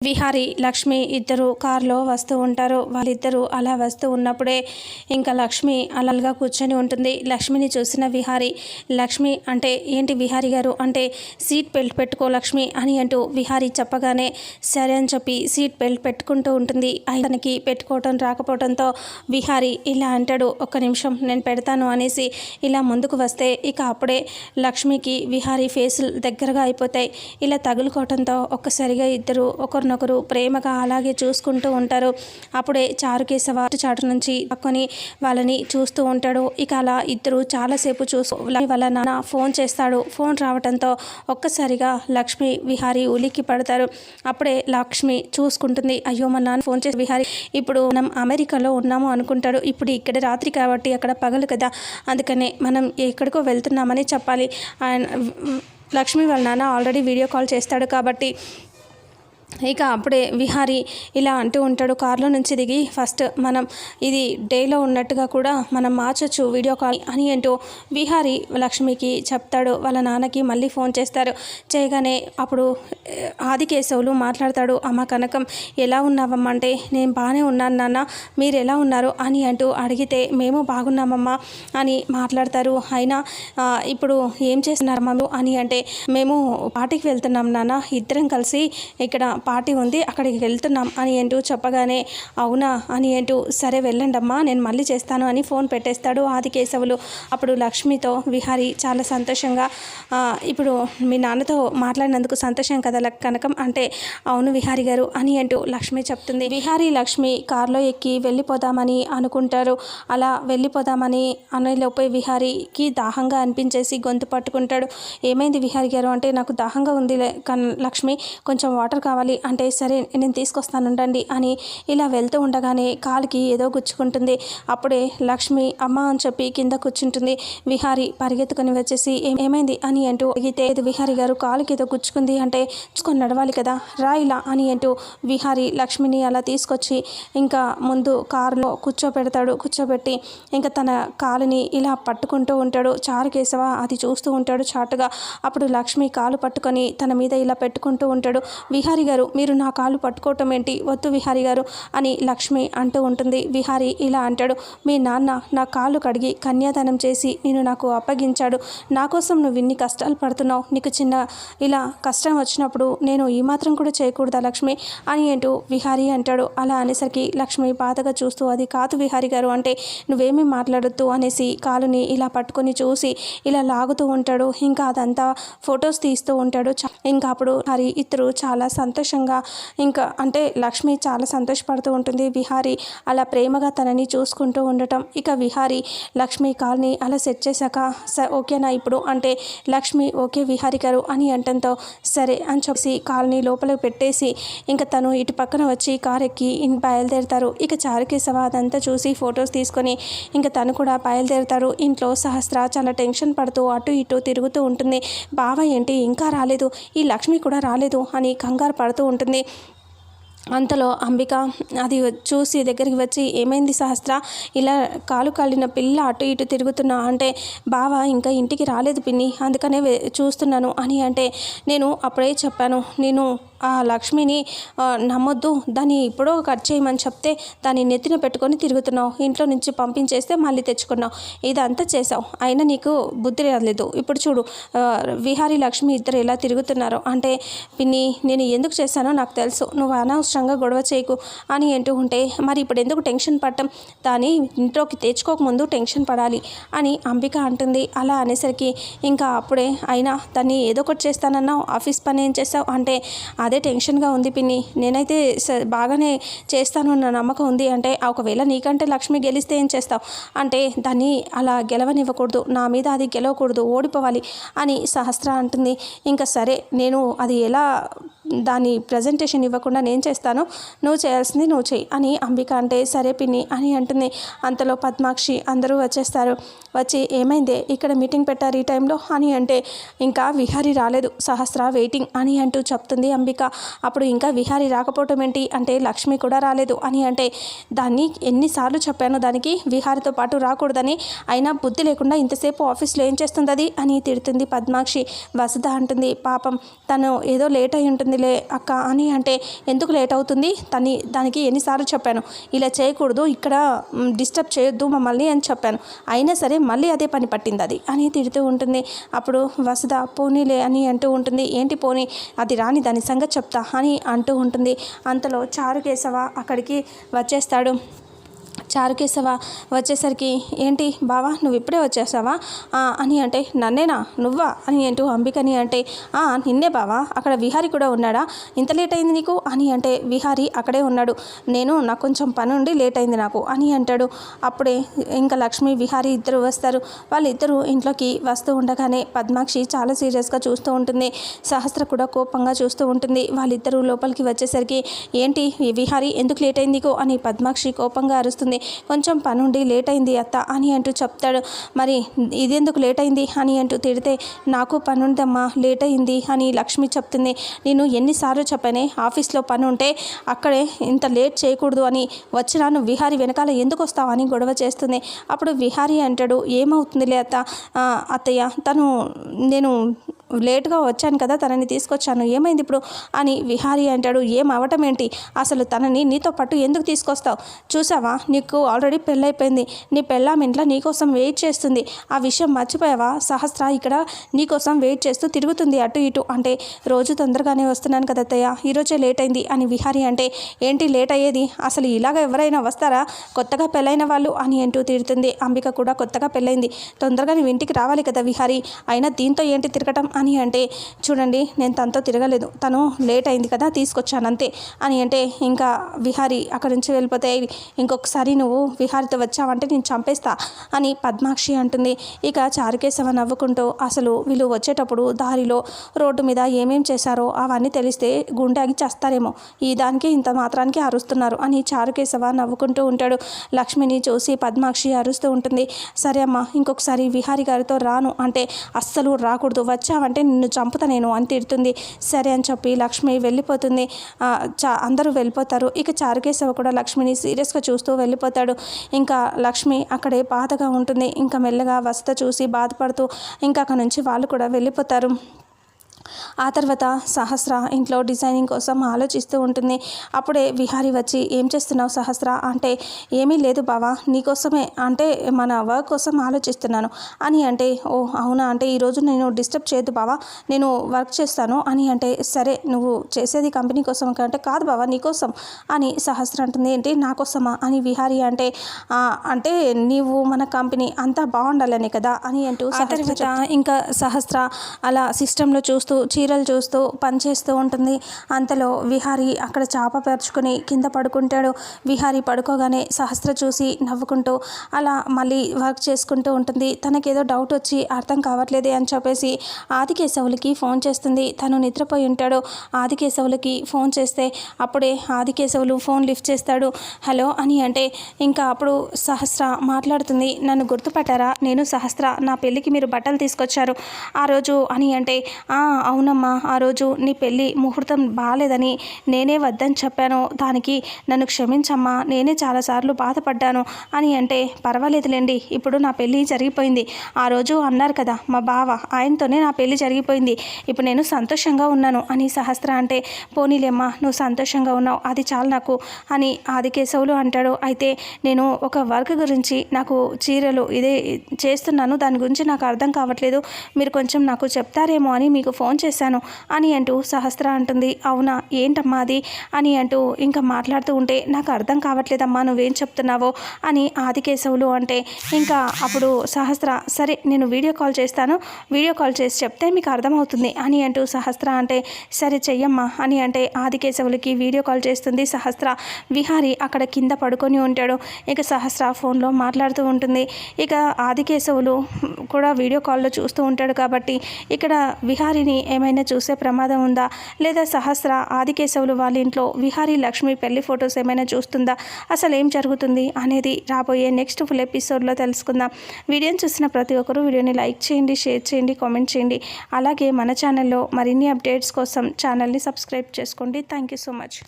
విహారి లక్ష్మి ఇద్దరు కారులో వస్తూ ఉంటారు. వాళ్ళిద్దరూ అలా వస్తూ ఉన్నప్పుడే ఇంకా లక్ష్మి అలాగా కూర్చొని ఉంటుంది. లక్ష్మిని చూసిన విహారి, లక్ష్మి అంటే ఏంటి విహారి గారు అంటే సీట్ బెల్ట్ పెట్టుకో లక్ష్మి అని అంటూ విహారి చెప్పగానే సరే అని చెప్పి సీట్ బెల్ట్ పెట్టుకుంటూ ఉంటుంది. తనకి పెట్టుకోవటం రాకపోవడంతో విహారి ఇలా అంటాడు, ఒక్క నిమిషం నేను పెడతాను అనేసి ఇలా ముందుకు వస్తే ఇక అప్పుడే లక్ష్మికి విహారి ఫేసులు దగ్గరగా అయిపోతాయి. ఇలా తగులుకోవడంతో ఒక్కసారిగా ఇద్దరు ఒకరినొకరు ప్రేమగా అలాగే చూసుకుంటూ ఉంటారు. అప్పుడే చారుకేశవ చాటు నుంచి పక్కని వాళ్ళని చూస్తూ ఉంటాడు. ఇక అలా ఇద్దరు చాలాసేపు వాళ్ళ నాన్న ఫోన్ చేస్తాడు. ఫోన్ రావడంతో ఒక్కసారిగా లక్ష్మి విహారి ఉలిక్కి పడతారు. అప్పుడే లక్ష్మి చూసుకుంటుంది, అయ్యో మా నాన్న ఫోన్ చేసి విహారి ఇప్పుడు మనం అమెరికాలో ఉన్నాము అనుకుంటాడు. ఇప్పుడు ఇక్కడ రాత్రి కాబట్టి అక్కడ పగలు కదా, అందుకనే మనం ఎక్కడికో వెళ్తున్నామని చెప్పాలి. లక్ష్మి వాళ్ళ నాన్న ఆల్రెడీ వీడియో కాల్ చేస్తాడు కాబట్టి ఇక అప్పుడే విహారి ఇలా అంటూ ఉంటాడు. కారులో నుంచి దిగి ఫస్ట్ మనం ఇది డేలో ఉన్నట్టుగా కూడా మనం మార్చొచ్చు వీడియో కాల్ అని అంటూ విహారి లక్ష్మికి చెప్తాడు. వాళ్ళ నాన్నకి మళ్ళీ ఫోన్ చేస్తారు. చేయగానే అప్పుడు ఆదికేశవులు మాట్లాడతాడు. అమ్మ కనకం ఎలా ఉన్నావమ్మా అంటే నేను బాగానే ఉన్నాను నాన్న, మీరు ఎలా ఉన్నారు అని అంటూ అడిగితే మేము బాగున్నామమ్మా అని మాట్లాడతారు. అయినా ఇప్పుడు ఏం చేస్తున్నారమ్మా అని అంటే మేము పార్టీకి వెళ్తున్నాం నాన్న, ఇద్దరం కలిసి ఇక్కడ పార్టీ ఉంది అక్కడికి వెళ్తున్నాం అని అంటూ చెప్పగానే అవునా అని అంటూ సరే వెళ్ళండమ్మా నేను మళ్ళీ చేస్తాను అని ఫోన్ పెట్టేస్తాడు ఆదికేశవులు. అప్పుడు లక్ష్మితో విహారి చాలా సంతోషంగా ఇప్పుడు మీ నాన్నతో మాట్లాడినందుకు సంతోషం కదా కనకం అంటే అవును విహారి గారు అని అంటూ లక్ష్మి చెప్తుంది. విహారి లక్ష్మి కారులో ఎక్కి వెళ్ళిపోదామని అనుకుంటారు. అలా వెళ్ళిపోదామని అనేలోపే విహారికి దాహంగా అనిపించేసి గొంతు పట్టుకుంటాడు. ఏమైంది విహారి గారు అంటే నాకు దాహంగా ఉంది లక్ష్మి, కొంచెం వాటర్ కావాలి అంటే సరే నేను తీసుకొస్తానుండండి అని ఇలా వెళ్తూ ఉండగానే కాలుకి ఏదో గుచ్చుకుంటుంది. అప్పుడే లక్ష్మి అమ్మ అని చెప్పి కింద కూర్చుంటుంది. విహారి పరిగెత్తుకొని వచ్చేసి ఏమైంది అని అంటూ అడిగితే విహారి గారు కాలుకి ఏదో గుచ్చుకుంది అంటే చూసుకొని నడవాలి కదా రా ఇలా అని అంటూ విహారి లక్ష్మిని అలా తీసుకొచ్చి ఇంకా ముందు కారులో కూర్చోబెట్టి ఇంకా తన కాలుని ఇలా పట్టుకుంటూ ఉంటాడు. చారుకేశవ అది చూస్తూ ఉంటాడు చాటుగా. అప్పుడు లక్ష్మి కాలు పట్టుకొని తన మీద ఇలా పెట్టుకుంటూ ఉంటాడు. విహారి గారు మీరు నా కాలు పట్టుకోవటం ఏంటి, వద్దు విహారి గారు అని లక్ష్మి అంటూ ఉంటుంది. విహారి ఇలా అంటాడు, మీ నాన్న నా కాలు కడిగి కన్యాదానం చేసి నేను నాకు అప్పగించాడు, నా కోసం నువ్వు ఇన్ని కష్టాలు పడుతున్నావు, నీకు చిన్న ఇలా కష్టం వచ్చినప్పుడు నేను ఈ మాత్రం కూడా చేయకూడదా లక్ష్మి అని అంటూ విహారి అంటాడు. అలా అనేసరికి లక్ష్మి బాధగా చూస్తూ అది కాదు విహారి గారు అంటే నువ్వేమీ మాట్లాడొద్దు అనేసి కాలుని ఇలా పట్టుకొని చూసి ఇలా లాగుతూ ఉంటాడు. ఇంకా అదంతా ఫొటోస్ తీస్తూ ఉంటాడు. ఇంకా అప్పుడు హరి ఇద్దరు చాలా సంతోషంగా ఇంకా అంటే లక్ష్మి చాలా సంతోషపడుతూ ఉంటుంది. విహారి అలా ప్రేమగా తనని చూసుకుంటూ ఉండటం. ఇక విహారి లక్ష్మి కాల్ని అలా సెట్ చేశాక ఓకేనా ఇప్పుడు అంటే లక్ష్మి ఓకే విహారి గారు అని అంటంతో సరే అని చెప్పి కాల్ని లోపలికి పెట్టేసి ఇంకా తను ఇటు పక్కన వచ్చి కారు ఎక్కి బయలుదేరుతారు. ఇక చారుకేశవ అదంతా చూసి ఫొటోస్ తీసుకొని ఇంకా తను కూడా బయలుదేరుతారు. ఇంట్లో సహస్ర చాలా టెన్షన్ పడుతూ అటు ఇటు తిరుగుతూ ఉంటుంది. బావ ఏంటి ఇంకా రాలేదు, ఈ లక్ష్మి కూడా రాలేదు అని కంగారు పడుతూ ఉంటుంది. అంతలో అంబిక అది చూసి దగ్గరికి వచ్చి ఏమైంది సహస్ర ఇలా కాలు కాలిన పిల్ల అటు ఇటు తిరుగుతున్నా అంటే బావ ఇంకా ఇంటికి రాలేదు పిన్ని అందుకనే చూస్తున్నాను అని అంటే నేను అప్పుడే చెప్పాను నేను ఆ లక్ష్మిని నమ్మొద్దు, దాన్ని ఎప్పుడో కట్ చేయమని చెప్తే దాన్ని నెత్తిన పెట్టుకొని తిరుగుతున్నావు, ఇంట్లో నుంచి పంపించేస్తే మళ్ళీ తెచ్చుకున్నావు, ఇదంతా చేసావు అయినా నీకు బుద్ధి రాలేదు. ఇప్పుడు చూడు విహారి లక్ష్మి ఇద్దరు ఎలా తిరుగుతున్నారు అంటే పిన్ని నేను ఎందుకు చేశానో నాకు తెలుసు, నువ్వు అనవసరంగా గొడవ చేయకు అని అంటూ ఉంటే మరి ఇప్పుడు ఎందుకు టెన్షన్ పడటం, దాన్ని ఇంట్లోకి తెచ్చుకోకముందు టెన్షన్ పడాలి అని అంబిక అంటుంది. అలా అనేసరికి ఇంకా అప్పుడే అయినా దాన్ని ఏదో ఒకటి చేస్తానన్నావు, ఆఫీస్ పని ఏం చేస్తావు అంటే అదే టెన్షన్గా ఉంది పిన్ని, నేనైతే బాగానే చేస్తాను నా నమ్మకం ఉంది అంటే ఒకవేళ నీకంటే లక్ష్మి గెలిస్తే ఏం చేస్తావు అంటే దాన్ని అలా గెలవనివ్వకూడదు, నా మీద అది గెలవకూడదు, ఓడిపోవాలి అని సహస్ర అంటుంది. ఇంకా సరే నేను అది ఎలా దాని ప్రజెంటేషన్ ఇవ్వకుండా నేను చేస్తాను, నువ్వు చేయాల్సింది నువ్వు చెయ్యి అని అంబిక అంటే సరే పిన్ని అని అంటుంది. అంతలో పద్మాక్షి అందరూ వచ్చేస్తారు. వచ్చి ఏమైందే ఇక్కడ మీటింగ్ పెట్టారు ఈ టైంలో అని అంటే ఇంకా విహారీ రాలేదు సహస్ర వెయిటింగ్ అని అంటూ చెప్తుంది అంబిక. అప్పుడు ఇంకా విహారీ రాకపోవటం ఏంటి అంటే లక్ష్మి కూడా రాలేదు అని అంటే దాన్ని ఎన్నిసార్లు చెప్పాను దానికి విహారీతో పాటు రాకూడదని, అయినా బుద్ధి లేకుండా ఇంతసేపు ఆఫీస్లో ఏం చేస్తుంది అది అని తిడుతుంది పద్మాక్షి. వసుధ అంటుంది పాపం తను ఏదో లేట్ అయి ఉంటుంది అవుతుందిలే అక్క అని అంటే, ఎందుకు లేట్ అవుతుంది, దానికి ఎన్నిసార్లు చెప్పాను ఇలా చేయకూడదు, ఇక్కడ డిస్టర్బ్ చేయొద్దు మమ్మల్ని అని చెప్పాను, అయినా సరే మళ్ళీ అదే పని పట్టింది అది అని తిడుతూ ఉంటుంది. అప్పుడు వసుధ పోనీలే అని అంటూ ఉంటుంది. ఏంటి పోనీ, అది రాని దాని సంగతి చెప్తా అని అంటూ ఉంటుంది. అంతలో చారుకేశవ అక్కడికి వచ్చేస్తాడు. చారుకేశవ వచ్చేసరికి, ఏంటి బావా నువ్వు ఇప్పుడే వచ్చేసావా అని అంటే, నన్నేనా నువ్వా అని అంటూ అంబికని అంటే, నిన్నే బావా, అక్కడ విహారి కూడా ఉన్నాడా, ఇంత లేట్ అయింది నీకు అని అంటే, విహారి అక్కడే ఉన్నాడు, నాకు కొంచెం పని ఉండి లేట్ అయింది నాకు అని అంటాడు. అప్పుడే ఇంకా లక్ష్మి విహారి ఇద్దరు వస్తారు. వాళ్ళిద్దరూ ఇంట్లోకి వస్తూ ఉండగానే పద్మాక్షి చాలా సీరియస్గా చూస్తూ ఉంటుంది. సహస్ర కూడా కోపంగా చూస్తూ ఉంటుంది. వాళ్ళిద్దరూ లోపలికి వచ్చేసరికి, ఏంటి విహారి ఎందుకు లేట్ అయింది నీకు అని పద్మాక్షి కోపంగా అరుస్తుంది. కొంచెం పనుండి లేట్ అయింది అత్త అని అంటూ చెప్తాడు. మరి ఇదెందుకు లేట్ అయింది అని అంటూ తిడితే, నాకు పనుందమ్మా లేట్ అయింది అని లక్ష్మి చెప్తుంది. నేను ఎన్నిసార్లు చెప్పానే ఆఫీస్లో పని ఉంటే అక్కడే ఇంత లేట్ చేయకూడదు అని, వచ్చినాను విహారి వెనకాల ఎందుకు వస్తావు అని గొడవ చేస్తుంది. అప్పుడు విహారి అంటాడు, ఏమవుతుందిలే అత్తయ్య, నేను లేటుగా వచ్చాను కదా, తనని తీసుకొచ్చాను, ఏమైంది ఇప్పుడు అని విహారి అంటాడు. ఏం అవటం ఏంటి, అసలు తనని నీతో పాటు ఎందుకు తీసుకొస్తావు, చూసావా నీకు ఆల్రెడీ పెళ్ళైపోయింది, నీ పెళ్ళాం ఇంట్లో నీకోసం వెయిట్ చేస్తుంది, ఆ విషయం మర్చిపోయావా, సహస్ర ఇక్కడ నీకోసం వెయిట్ చేస్తూ తిరుగుతుంది అటు ఇటు అంటే, రోజు తొందరగానే వస్తున్నాను కదా అత్తయ్య, ఈరోజే లేట్ అయింది అని విహారి అంటే, ఏంటి లేట్ అయ్యేది, అసలు ఇలాగ ఎవరైనా వస్తారా, కొత్తగా పెళ్ళైన వాళ్ళు అని అంటూ తిడుతుంది. అంబిక కూడా కొత్తగా పెళ్ళైంది, తొందరగా నువ్వు ఇంటికి రావాలి కదా విహారి, అయినా దీంతో ఏంటి తిరగటం అని అంటే, చూడండి నేను తనతో తిరగలేదు, తను లేట్ అయింది కదా తీసుకొచ్చాను అంతే అని అంటే, ఇంకా విహారి అక్కడి నుంచి వెళ్ళిపోతే, ఇంకొకసారి నువ్వు విహారితో వచ్చావంటే నేను చంపేస్తా అని పద్మాక్షి అంటుంది. ఇక చారుకేశవ నవ్వుకుంటూ, అసలు వీళ్ళు వచ్చేటప్పుడు దారిలో రోడ్డు మీద ఏమేం చేశారో అవన్నీ తెలిస్తే గుండె ఆగి చేస్తారేమో, ఈ దానికి ఇంత మాత్రానికి అరుస్తున్నారు అని చారుకేశవ నవ్వుకుంటూ ఉంటాడు. లక్ష్మిని చూసి పద్మాక్షి అరుస్తూ ఉంటుంది. సరే అమ్మా, ఇంకొకసారి విహారి గారితో రాను అంటే, అస్సలు రాకూడదు, వచ్చావంటే నిన్ను చంపుతా నేను అని తిడుతుంది. సరే అని చెప్పి లక్ష్మి వెళ్ళిపోతుంది. అందరూ వెళ్ళిపోతారు. ఇక చారుకేశవ కూడా లక్ష్మిని సీరియస్గా చూస్తూ వెళ్ళిపోతాడు. ఇంకా లక్ష్మి అక్కడే బాధగా ఉంటుంది. ఇంకా మెల్లగా వసుధ చూసి బాధపడుతూ ఇంకా అక్కడ నుంచి వాళ్ళు కూడా వెళ్ళిపోతారు. ఆ తర్వాత సహస్ర ఇంట్లో డిజైనింగ్ కోసం ఆలోచిస్తూ ఉంటుంది. అప్పుడే విహారి వచ్చి, ఏం చేస్తున్నావు సహస్ర అంటే, ఏమీ లేదు బావా, నీకోసమే అంటే మన వర్క్ కోసం ఆలోచిస్తున్నాను అని అంటే, ఓ అవునా అంటే, ఈరోజు నేను డిస్టర్బ్ చేయొద్దు బావా, నేను వర్క్ చేస్తాను అని అంటే, సరే నువ్వు చేసేది కంపెనీ కోసం అంటే, కాదు బావా నీకోసం అని సహస్ర అంటుంది. ఏంటి నా కోసమా అని విహారి అంటే, అంటే నీవు మన కంపెనీ అంతా బాగుండాలనే కదా అని అంటూ ఆ తర్వాత ఇంకా సహస్ర అలా సిస్టంలో చూస్తూ చీరలు చూస్తూ పనిచేస్తూ ఉంటుంది. అంతలో విహారి అక్కడ చాప పరుచుకొని కింద పడుకుంటాడు. విహారి పడుకోగానే సహస్ర చూసి నవ్వుకుంటూ అలా మళ్ళీ వర్క్ చేసుకుంటూ ఉంటుంది. తనకేదో డౌట్ వచ్చి అర్థం కావట్లేదే అని చెప్పేసి ఆదికేశవులకి ఫోన్ చేస్తుంది. తను నిద్రపోయి ఉంటాడు. ఆదికేశవులకి ఫోన్ చేస్తే అప్పుడే ఆదికేశవులు ఫోన్ లిఫ్ట్ చేస్తాడు. హలో అని అంటే, ఇంకా అప్పుడు సహస్ర మాట్లాడుతుంది. నన్ను గుర్తుపట్టారా, నేను సహస్ర, నా పెళ్ళికి మీరు బట్టలు తీసుకొచ్చారు ఆ రోజు అని అంటే, అవునమ్మా, ఆ రోజు నీ పెళ్ళి ముహూర్తం బాగాలేదని నేనే వద్దని చెప్పాను, దానికి నన్ను క్షమించమ్మా, నేనే చాలాసార్లు బాధపడ్డాను అని అంటే, పర్వాలేదులేండి, ఇప్పుడు నా పెళ్ళి జరిగిపోయింది, ఆ రోజు అన్నారు కదా మా బావ, ఆయనతోనే నా పెళ్ళి జరిగిపోయింది, ఇప్పుడు నేను సంతోషంగా ఉన్నాను అని సహస్ర అంటే, పోనీలేమ్మా నువ్వు సంతోషంగా ఉన్నావు, అది చాలు నాకు అని ఆదికేశవులు అంటాడు. అయితే నేను ఒక వర్క్ గురించి, నాకు చీరలు ఇదే చేస్తున్నాను, దాని గురించి నాకు అర్థం కావట్లేదు, మీరు కొంచెం నాకు చెప్తారేమో అని మీకు ఫోన్ చేశాను అని అంటూ సహస్ర అంటుంది. అవునా, ఏంటమ్మా అది అని అంటూ ఇంకా మాట్లాడుతూ ఉంటే, నాకు అర్థం కావట్లేదమ్మా నువ్వేం చెప్తున్నావో అని ఆదికేశవులు అంటే, ఇంకా అప్పుడు సహస్ర, సరే నేను వీడియో కాల్ చేస్తాను, వీడియో కాల్ చేసి చెప్తే మీకు అర్థమవుతుంది అని అంటూ సహస్ర అంటే, సరే చెయ్యమ్మా అని అంటే ఆదికేశవులకి వీడియో కాల్ చేస్తుంది సహస్ర. విహారి అక్కడ కింద పడుకొని ఉంటాడు. ఇక సహస్ర ఫోన్లో మాట్లాడుతూ ఉంటుంది. ఇక ఆదికేశవులు కూడా వీడియో కాల్లో చూస్తూ ఉంటాడు. కాబట్టి ఇక్కడ విహారిని ఏమైనా చూసే ప్రమాదం ఉందా, లేదా సహస్ర ఆదికేశవులు వాళ్ళ ఇంట్లో విహారి లక్ష్మి పెళ్లి ఫొటోస్ ఏమైనా చూస్తుందా, అసలు ఏం జరుగుతుంది అనేది రాబోయే నెక్స్ట్ ఫుల్ ఎపిసోడ్లో తెలుసుకుందాం. వీడియోని చూసిన ప్రతి ఒక్కరూ వీడియోని లైక్ చేయండి, షేర్ చేయండి, కామెంట్ చేయండి. అలాగే మన ఛానల్లో మరిన్ని అప్డేట్స్ కోసం ఛానల్ని సబ్స్క్రైబ్ చేసుకోండి. Thank you so much.